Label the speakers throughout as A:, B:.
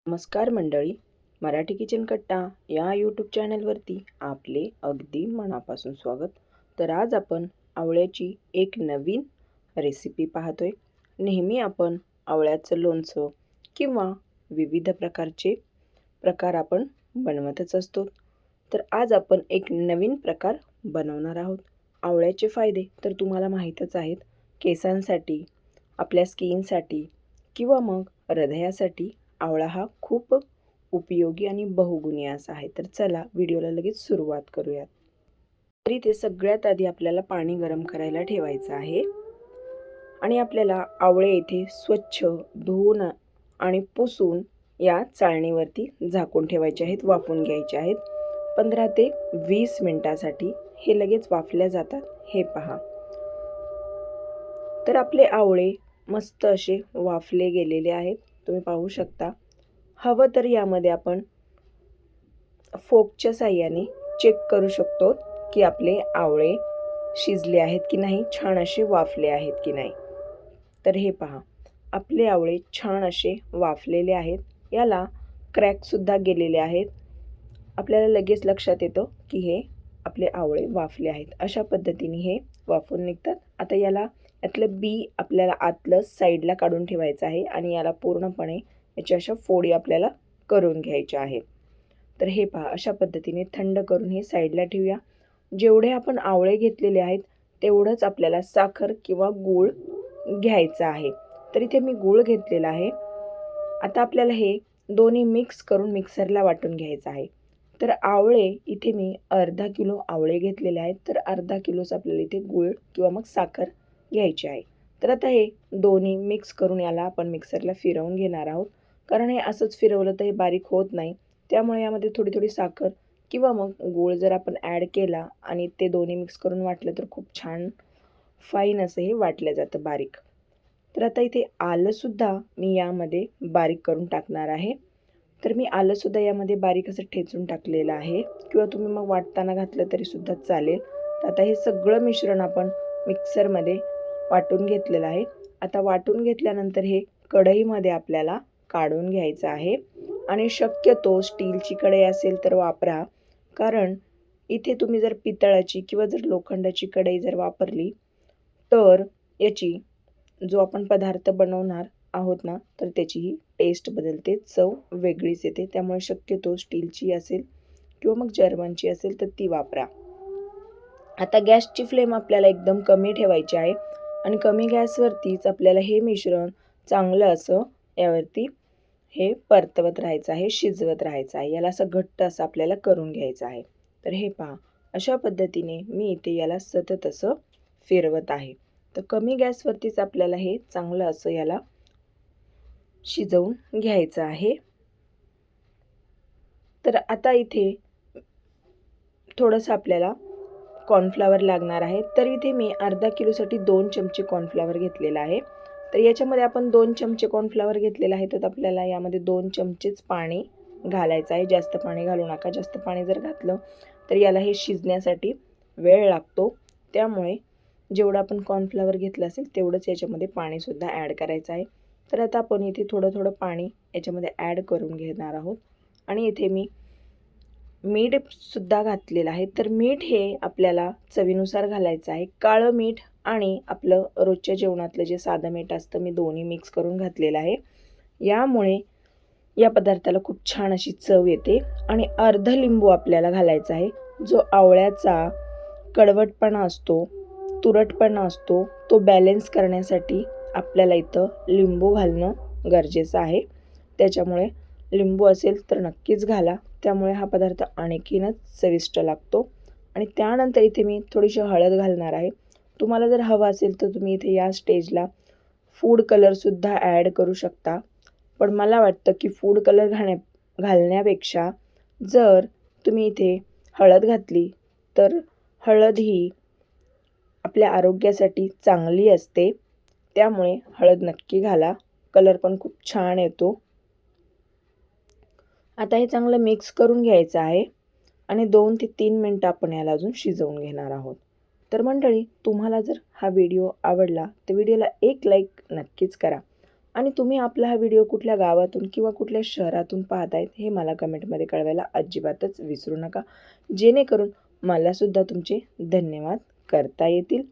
A: नमस्कार मंडळी, मराठी किचन कट्टा या यूट्यूब चॅनलवरती आपले अगदी मनापासून स्वागत. तर आज आपण आवळ्याची एक नवीन रेसिपी पाहतोय. नेहमी आपण आवळ्याचं लोणचं किंवा विविध प्रकार आपण बनवतच असतो. तर आज आपण एक नवीन प्रकार बनवणार आहोत. आवळ्याचे फायदे तर तुम्हाला माहीतच आहेत. केसांसाठी, आपल्या स्किनसाठी किंवा मग हृदयासाठी आवळा हा खूप उपयोगी आणि बहुगुणी असा आहे. तर चला व्हिडिओला लगेच सुरुवात करूयात. तर इथे सगळ्यात आधी आपल्याला पाणी गरम करायला ठेवायचं आहे आणि आपल्याला आवळे इथे स्वच्छ धुवून आणि पुसून या चाळणीवरती झाकून ठेवायचे आहेत, वाफवून घ्यायचे आहेत 15 ते 20 मिनिटासाठी. हे लगेच वाफल्या जातात, हे पहा. तर आपले आवळे मस्त असे वाफले गेलेले आहेत, तुम्ही पाहू शकता. हवं तर यामध्ये आपण फोकच्या साहाय्याने चेक करू शकतो की आपले आवळे शिजले आहेत की नाही, छान असे वाफले आहेत की नाही. तर हे पहा, आपले आवळे छान असे वाफलेले आहेत. याला क्रॅकसुद्धा गेलेले आहेत. आपल्याला लगेच लक्षात येतं की हे आपले आवळे वाफले आहेत. अशा पद्धतीने हे वाफून निघतात. आता यातलं बी आपल्याला आतलं साईडला काढून ठेवायचं आहे आणि याला पूर्णपणे याच्या अशा फोडी आपल्याला करून घ्यायच्या आहेत. तर हे पहा, अशा पद्धतीने थंड करून हे साईडला ठेवूया. जेवढे आपण आवळे घेतलेले आहेत तेवढंच आपल्याला साखर किंवा गूळ घ्यायचा आहे. तर इथे मी गूळ घेतलेला आहे. आता आपल्याला हे दोन्ही मिक्स करून मिक्सरला वाटून घ्यायचं आहे. तर आवळे इथे मी अर्धा किलो आवळे घेतलेले आहेत. तर अर्धा किलोच आपल्याला इथे गूळ किंवा मग साखर घ्यायची आहे. तर आता हे दोन्ही मिक्स करून याला आपण मिक्सरला फिरवून घेणार आहोत. कारण हे असंच फिरवलं तर हे बारीक होत नाही. त्यामुळे यामध्ये थोडी थोडी साखर किंवा मग गूळ जर आपण ॲड केला आणि ते दोन्ही मिक्स करून वाटलं तर खूप छान फाईन असं हे वाटलं जातं बारीक. तर आता इथे आलंसुद्धा मी यामध्ये बारीक करून टाकणार आहे. तर मी आलंसुद्धा यामध्ये बारीक असं ठेचून टाकलेलं आहे किंवा तुम्ही मग वाटताना घातलं तरीसुद्धा चालेल. तर आता हे सगळं मिश्रण आपण मिक्सरमध्ये वाटून घेतलेलं आहे. आता वाटून घेतल्यानंतर हे कढईमध्ये आपल्याला काढून घ्यायचं आहे आणि शक्यतो स्टीलची कढई असेल तर वापरा. कारण इथे तुम्ही जर पितळाची किंवा जर लोखंडाची कढई जर वापरली तर याची जो आपण पदार्थ बनवणार आहोत ना, तर त्याचीही टेस्ट बदलते, चव वेगळीच येते. त्यामुळे शक्यतो स्टीलची असेल किंवा मग जर्मनची असेल तर ती वापरा. आता गॅसची फ्लेम आपल्याला एकदम कमी ठेवायची आहे आणि कमी गॅसवरतीच आपल्याला हे मिश्रण चांगलं असं यावरती हे परतवत राहायचं आहे, शिजवत राहायचं आहे. याला असं घट्ट असं आपल्याला करून घ्यायचं आहे. तर हे पहा, अशा पद्धतीने मी इथे याला सतत असं फिरवत आहे. तर कमी गॅसवरतीच आपल्याला हे चांगलं असं याला शिजवून घ्यायचं आहे. तर आता इथे थोडंसं आपल्याला कॉर्नफ्लॉवर लागणार आहे. तर इथे मी अर्धा किलोसाठी 2 चमचे कॉर्नफ्लॉवर घेतलेला आहे. तर याच्यामध्ये आपण 2 चमचे कॉर्नफ्लॉवर घेतलेला आहे, तर आपल्याला यामध्ये 2 चमचेच पाणी घालायचं आहे. जास्त पाणी घालू नका. जास्त पाणी जर घातलं तर याला हे शिजण्यासाठी वेळ लागतो. त्यामुळे जेवढं आपण कॉर्नफ्लॉवर घेतलं असेल तेवढंच याच्यामध्ये पाणीसुद्धा ॲड करायचं आहे. तर आता आपण इथे थोडं थोडं पाणी याच्यामध्ये ॲड करून घेणार आहोत आणि इथे मी मीठसुद्धा घातलेलं आहे. तर मीठ हे आपल्याला चवीनुसार घालायचं आहे. काळं मीठ आणि आपलं रोजच्या जेवणातलं जे साधं मीठ असतं, मी दोन्ही मिक्स करून घातलेलं आहे. यामुळे या पदार्थाला खूप छान अशी चव येते. आणि अर्ध लिंबू आपल्याला घालायचा आहे. जो आवळ्याचा कडवटपणा असतो, तुरटपणा असतो, तो बॅलन्स करण्यासाठी आपल्याला इथं लिंबू घालणं गरजेचं आहे. त्याच्यामुळे लिंबू असेल तर नक्कीच घाला. त्यामुळे हा पदार्थ आणखीनच चविष्ट लागतो. आणि त्यानंतर इथे मी थोडीशी हळद घालणार आहे. तुम्हाला जर हवं असेल तर तुम्ही इथे या स्टेजला फूड कलरसुद्धा ॲड करू शकता. पण मला वाटतं की फूड कलर घालण्यापेक्षा जर तुम्ही इथे हळद घातली तर हळद ही आपल्या आरोग्यासाठी चांगली असते. त्यामुळे हळद नक्की घाला. कलर पण खूप छान येतो. आता हे चांगलं मिक्स करून घ्यायचं आहे आणि 2 ते 3 मिनटं आपण याला अजून शिजवून घेणार आहोत. तर मंडळी, तुम्हाला जर हा व्हिडिओ आवडला तर व्हिडिओला एक लाईक नक्कीच करा आणि तुम्ही आपला हा व्हिडिओ कुठल्या गावातून किंवा कुठल्या शहरातून पाहतायत हे मला कमेंटमध्ये कळवायला अजिबातच विसरू नका, जेणेकरून मलासुद्धा तुमचे धन्यवाद करता येतील.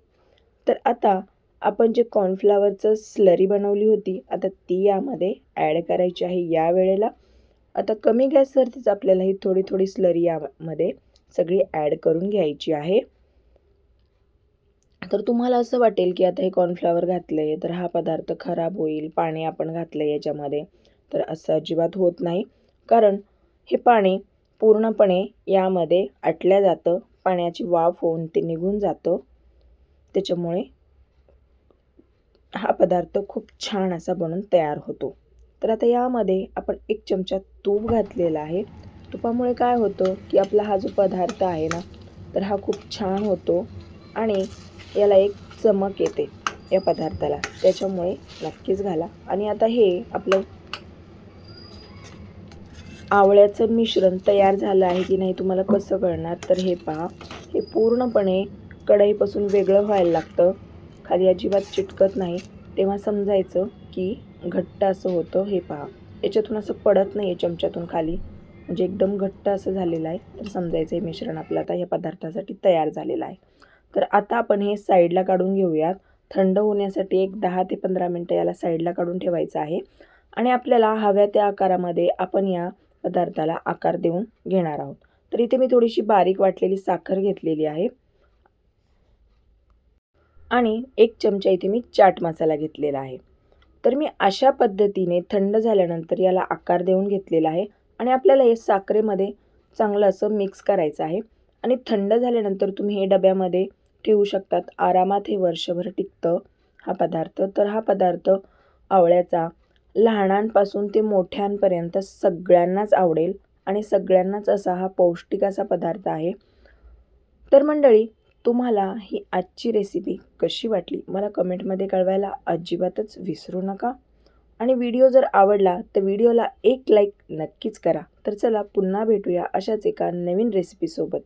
A: तर आता आपण जे कॉर्नफ्लॉवरचं स्लरी बनवली होती, आता ती यामध्ये ॲड करायची आहे या वेळेला. आता कमी गॅसवरतीच आपल्याला ही थोडी थोडी स्लरी यामध्ये सगळी ॲड करून घ्यायची आहे. तर तुम्हाला असं वाटेल की आता हे कॉर्नफ्लॉवर घातलं आहे तर हा पदार्थ खराब होईल, पाणी आपण घातलं आहे याच्यामध्ये. तर असं अजिबात होत नाही, कारण हे पाणी पूर्णपणे यामध्ये आटलं जातं, पाण्याची वाफ होऊन ते निघून जातं. त्याच्यामुळे हा पदार्थ खूप छान असा बनून तयार होतो. तर आता यामध्ये आपण 1 चमचा तूप घातलेला आहे. तुपामुळे काय होतं की आपला हा जो पदार्थ आहे ना, तर हा खूप छान होतो आणि याला एक चमक येते या पदार्थाला. त्याच्यामुळे नक्कीच घाला. आणि आता हे आपलं आवळ्याचं मिश्रण तयार झालं आहे की नाही तुम्हाला कसं कळणार, तर हे पहा, हे पूर्णपणे कढईपासून वेगळं व्हायला लागतं, खाली अजिबात चिटकत नाही. तेव्हा समजायचं की घट्ट असं होतं. हे पहा, याच्यातून असं पडत नाही आहे चमच्यातून खाली, म्हणजे एकदम घट्ट असं झालेलं आहे. तर समजायचं हे मिश्रण आपलं आता या पदार्थासाठी तयार झालेलं आहे. तर आता आपण हे साईडला काढून घेऊयात. थंड होण्यासाठी एक 10 ते 15 मिनटं याला साईडला काढून ठेवायचं आहे. आणि आपल्याला हव्या त्या आकारामध्ये आपण या पदार्थाला आकार देऊन घेणार आहोत. तर इथे मी थोडीशी बारीक वाटलेली साखर घेतलेली आहे आणि 1 चमचा इथे मी चाट मसाला घेतलेला आहे. तर मी अशा पद्धतीने थंड झाल्यानंतर याला आकार देऊन घेतलेला आहे आणि आपल्याला हे साखरेमध्ये चांगलं असं मिक्स करायचं आहे. आणि थंड झाल्यानंतर तुम्ही हे डब्यामध्ये ठेवू शकतात. आरामात हे वर्षभर टिकतं हा पदार्थ. तर हा पदार्थ आवळ्याचा लहानांपासून ते मोठ्यांपर्यंत सगळ्यांनाच आवडेल आणि सगळ्यांनाच असा हा पौष्टिक असा पदार्थ आहे. तर मंडळी, तुम्हाला ही आजची रेसिपी कशी वाटली मला कमेंटमध्ये कळवायला अजिबातच विसरू नका. आणि व्हिडिओ जर आवडला तर व्हिडिओला एक लाईक नक्कीच करा. तर चला पुन्हा भेटूया अशाच एका नवीन रेसिपीसोबत.